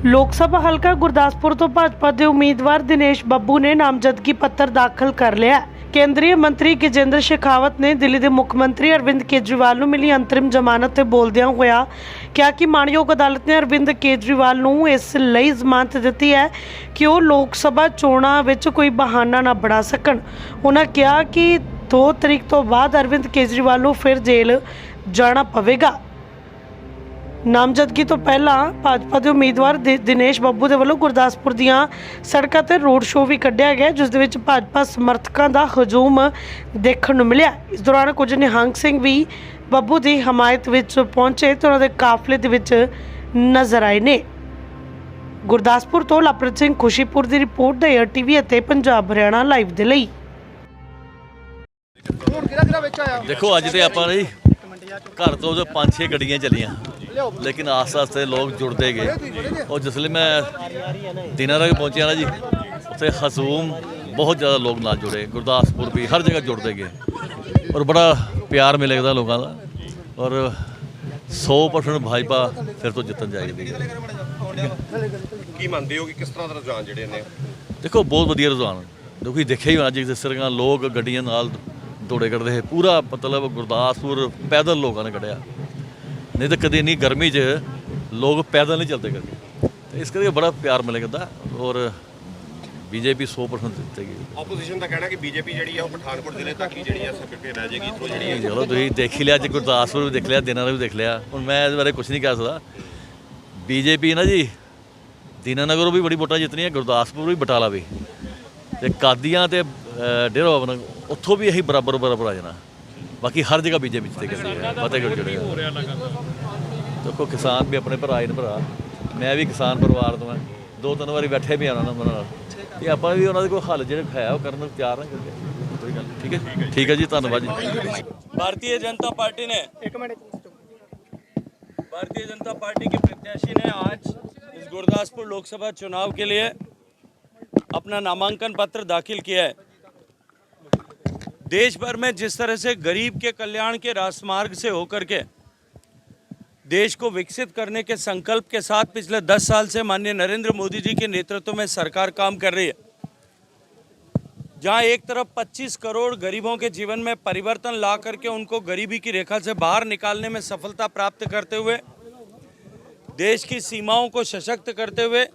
लोक सभा हलका गुरदासपुर तो भाजपा के उम्मीदवार दिनेश बब्बू ने नामजदगी पत्र दाखिल कर लिया। केंद्रीय मंत्री गजेंद्र शेखावत ने दिल्ली के मुख्यमंत्री अरविंद केजरीवाल को मिली अंतरिम जमानत से बोलदियां होया कहा कि मानयोग अदालत ने अरविंद केजरीवाल को इस लई जमानत दी है कि वो लोक सभा चोणां विच कोई बहाना ना बना सकन। उन्होंने कहा कि 2 तरीक तो बाद अरविंद केजरीवाल को फिर जेल जाना पवेगा। नामजदगी तो पहला भाजपा के उम्मीदवार दिनेश बब्बू के वलों गुरदासपुर दीआं सड़कों पर रोड शो भी कढ़िया गया, जिस दे विच भाजपा समर्थकों का हजूम देखने को मिला। इस दौरान कुछ निहंग सिंह भी बब्बू की हमायत विच पहुंचे तो उन्होंने काफले दे विच नजर आए ने। गुरदासपुर तो लवप्रीत सिंह खुशीपुर की रिपोर्ट द एयर टीवी ਅਤੇ पंजाब हरियाणा लाइव ਦੇ ਲਈ। देखो अज तो आप घर तो 5-6 गड्डियां चलियां, लेकिन आस्ते आस्ते लोग जुड़ते गए और जिसले मैं दिनारा पहुंचा ना जी, उत्थे हजूम बहुत ज़्यादा लोग नाल जुड़े, गुरदासपुर भी हर जगह जुड़ते गए और बड़ा प्यार मिलेगा लोगों का और 100% भाजपा फिर तो जितन जाएगी। की मानते हो कि किस तरह का रुझान जिहड़े ने? देखो बहुत वधिया रुझान, क्योंकि देखिया ही होना जी जिस तरह लोग गड्डियां नाल दौड़े करते हैं, पूरा मतलब गुरदासपुर पैदल लोगों ने कढ़िया, नहीं तो कभी नहीं गर्मी च लोग पैदल नहीं चलते कभी, तो इस करके बड़ा प्यार मिलेगा और बीजेपी 100% जितेगी। ओपोजिशन का कहना है कि बीजेपी जी है पठानकोट जिले तक ही जी सकते रह जाएगी, इतों जी चलो तुम देख ही लिया जी, गुरदासपुर भी देख लिया, दिनानगर भी देख लिया, हूँ मैं इस बारे कुछ नहीं कह सकता। बीजेपी ना जी दीनानगर भी बड़ी वोटां जितनी है, गुरदासपुर भी बटाला भी, कादियां तो डेरा बाबा उत्थों भी यही बराबर बराबर आ जाना, बाकी हर जगह बीजेपी जितेगी। फतेहगढ़ जुड़े देखो किसान भी अपने भरा ने भरा, मैं भी किसान परिवार तो मैं 2-3 बारी बैठे भी आना उन्होंने, कि आप भी उन्होंने कोई हल जो है वो करने तैयार हैं करके, कोई गल ठीक है जी, धन्यवाद जी। भारतीय जनता पार्टी ने भारतीय जनता पार्टी के प्रत्याशी ने आज इस गुरदासपुर लोकसभा चुनाव के लिए अपना नामांकन पत्र दाखिल किया है। देश भर में जिस तरह से गरीब के कल्याण के राजमार्ग से होकर के देश को विकसित करने के संकल्प के साथ पिछले 10 साल से माननीय नरेंद्र मोदी जी के नेतृत्व में सरकार काम कर रही है, जहां एक तरफ 25 करोड़ गरीबों के जीवन में परिवर्तन ला करके उनको गरीबी की रेखा से बाहर निकालने में सफलता प्राप्त करते हुए, देश की सीमाओं को सशक्त करते हुए,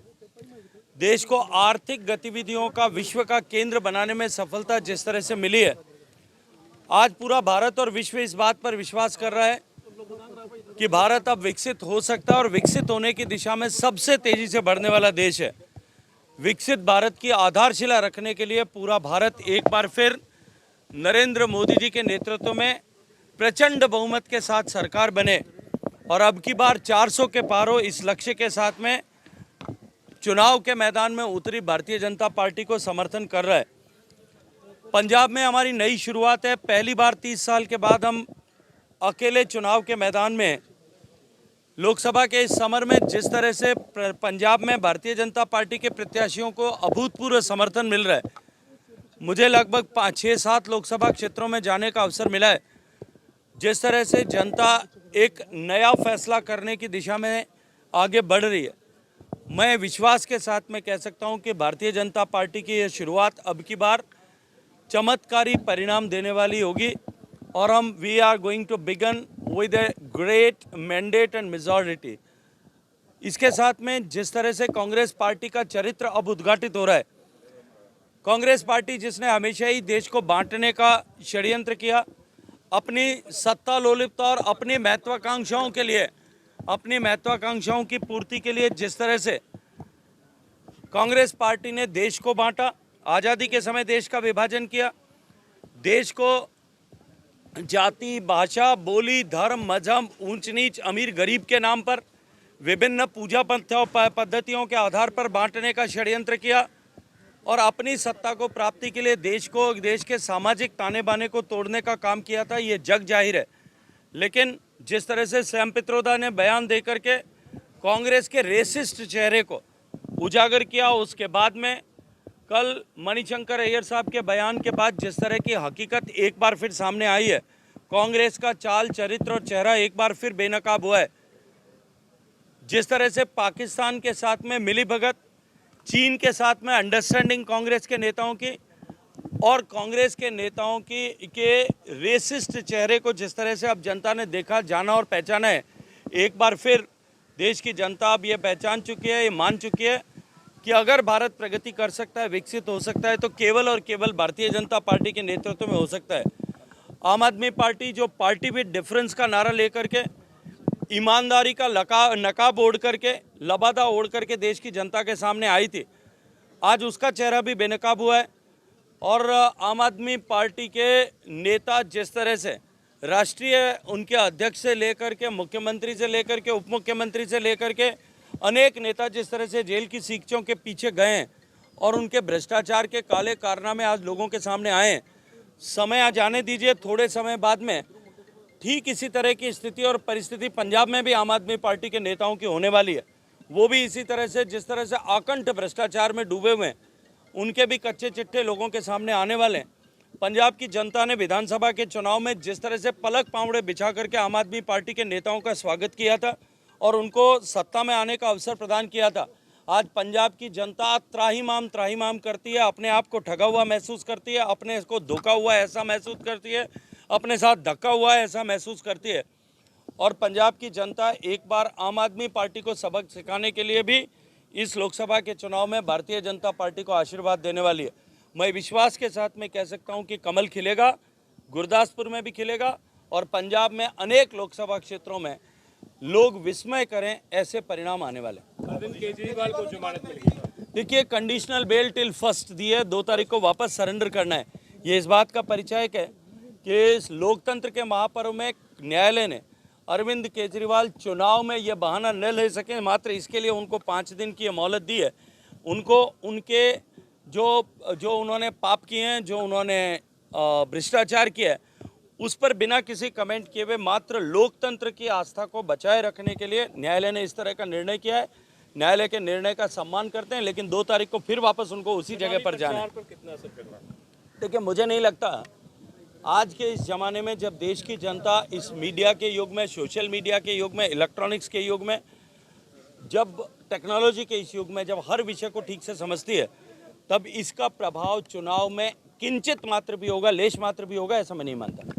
देश को आर्थिक गतिविधियों का विश्व का केंद्र बनाने में सफलता जिस तरह से मिली है, आज पूरा भारत और विश्व इस बात पर विश्वास कर रहा है कि भारत अब विकसित हो सकता है और विकसित होने की दिशा में सबसे तेजी से बढ़ने वाला देश है। विकसित भारत की आधारशिला रखने के लिए पूरा भारत एक बार फिर नरेंद्र मोदी जी के नेतृत्व में प्रचंड बहुमत के साथ सरकार बने और अब की बार 400 के पार हो, इस लक्ष्य के साथ में चुनाव के मैदान में उतरी भारतीय जनता पार्टी को समर्थन कर रहा है। पंजाब में हमारी नई शुरुआत है, पहली बार 30 साल के बाद हम अकेले चुनाव के मैदान में लोकसभा के इस समर में जिस तरह से पंजाब में भारतीय जनता पार्टी के प्रत्याशियों को अभूतपूर्व समर्थन मिल रहा है, मुझे लगभग 5-6-7 लोकसभा क्षेत्रों में जाने का अवसर मिला है। जिस तरह से जनता एक नया फैसला करने की दिशा में आगे बढ़ रही है, मैं विश्वास के साथ में कह सकता हूं कि भारतीय जनता पार्टी की यह शुरुआत अब की बार चमत्कारी परिणाम देने वाली होगी और हम we are going to begin with a great mandate and majority. इसके साथ में जिस तरह से कांग्रेस पार्टी का चरित्र अब उद्घाटित हो रहा है, कांग्रेस पार्टी जिसने हमेशा ही देश को बांटने का षड्यंत्र किया, अपनी सत्ता लोलुपता और अपनी महत्वाकांक्षाओं के लिए, अपनी महत्वाकांक्षाओं की पूर्ति के लिए जिस तरह से कांग्रेस पार्टी ने देश को बांटा, आज़ादी के समय देश का विभाजन किया, देश को जाति, भाषा, बोली, धर्म, मजहब, ऊंच नीच, अमीर गरीब के नाम पर विभिन्न पूजा पद्धतियों के आधार पर बांटने का षड्यंत्र किया और अपनी सत्ता को प्राप्ति के लिए देश के सामाजिक ताने बाने को तोड़ने का काम किया था, ये जग जाहिर है। लेकिन जिस तरह से सैम पित्रोदा ने बयान दे करके कांग्रेस के रेसिस्ट चेहरे को उजागर किया, उसके बाद में कल मणिशंकर अय्यर साहब के बयान के बाद जिस तरह की हकीकत एक बार फिर सामने आई है, कांग्रेस का चाल चरित्र और चेहरा एक बार फिर बेनकाब हुआ है। जिस तरह से पाकिस्तान के साथ में मिलीभगत, चीन के साथ में अंडरस्टैंडिंग कांग्रेस के नेताओं की और कांग्रेस के नेताओं के रेसिस्ट चेहरे को जिस तरह से अब जनता ने देखा, जाना और पहचाना है, एक बार फिर देश की जनता अब ये पहचान चुकी है, ये मान चुकी है कि अगर भारत प्रगति कर सकता है, विकसित हो सकता है, तो केवल और केवल भारतीय जनता पार्टी के नेतृत्व में हो सकता है। आम आदमी पार्टी जो पार्टी विद डिफरेंस का नारा लेकर के, ईमानदारी का नकाब ओढ़ करके, लबादा ओढ़ करके देश की जनता के सामने आई थी, आज उसका चेहरा भी बेनकाब हुआ है। और आम आदमी पार्टी के नेता जिस तरह से राष्ट्रीय उनके अध्यक्ष से लेकर के, मुख्यमंत्री से लेकर के, उप मुख्यमंत्री से लेकर के अनेक नेता जिस तरह से जेल की सीखों के पीछे गए हैं और उनके भ्रष्टाचार के काले कारनामे आज लोगों के सामने आए हैं, समय आ जाने दीजिए, थोड़े समय बाद में ठीक इसी तरह की स्थिति और परिस्थिति पंजाब में भी आम आदमी पार्टी के नेताओं की होने वाली है। वो भी इसी तरह से, जिस तरह से आकंठ भ्रष्टाचार में डूबे हुए हैं, उनके भी कच्चे चिट्ठे लोगों के सामने आने वाले हैं। पंजाब की जनता ने विधानसभा के चुनाव में जिस तरह से पलक पावड़े बिछा करके आम आदमी पार्टी के नेताओं का स्वागत किया था और उनको सत्ता में आने का अवसर प्रदान किया था, आज पंजाब की जनता त्राहिमाम करती है, अपने आप को ठगा हुआ महसूस करती है, अपने को धोखा हुआ ऐसा महसूस करती है, अपने साथ धक्का हुआ ऐसा महसूस करती है। और पंजाब की जनता एक बार आम आदमी पार्टी को सबक सिखाने के लिए भी इस लोकसभा के चुनाव में भारतीय जनता पार्टी को आशीर्वाद देने वाली है। मैं विश्वास के साथ में कह सकता हूं कि कमल खिलेगा, गुरदासपुर में भी खिलेगा और पंजाब में अनेक लोकसभा क्षेत्रों में लोग विस्मय करें ऐसे परिणाम आने वाले। अरविंद केजरीवाल को जमानत मिल गई। देखिए, कंडीशनल बेल टिल 1 दी है, 2 तारीख को वापस सरेंडर करना है। ये इस बात का परिचायक है कि इस लोकतंत्र के महापर्व में न्यायालय ने अरविंद केजरीवाल चुनाव में ये बहाना न ले सके, मात्र इसके लिए उनको 5 दिन की मोहलत दी है। उनको उनके जो उन्होंने पाप किए हैं, जो उन्होंने भ्रष्टाचार किया है, उस पर बिना किसी कमेंट किए हुए मात्र लोकतंत्र की आस्था को बचाए रखने के लिए न्यायालय ने इस तरह का निर्णय किया है। न्यायालय के निर्णय का सम्मान करते हैं, लेकिन 2 तारीख को फिर वापस उनको उसी जगह पर जाना है। कितना असर करना? देखिए, मुझे नहीं लगता आज के इस ज़माने में, जब देश की जनता इस मीडिया के युग में, सोशल मीडिया के युग में, इलेक्ट्रॉनिक्स के युग में, जब टेक्नोलॉजी के इस युग में, जब हर विषय को ठीक से समझती है, तब इसका प्रभाव चुनाव में किंचित मात्र भी होगा, लेश मात्र भी होगा, ऐसा मैं नहीं मानता।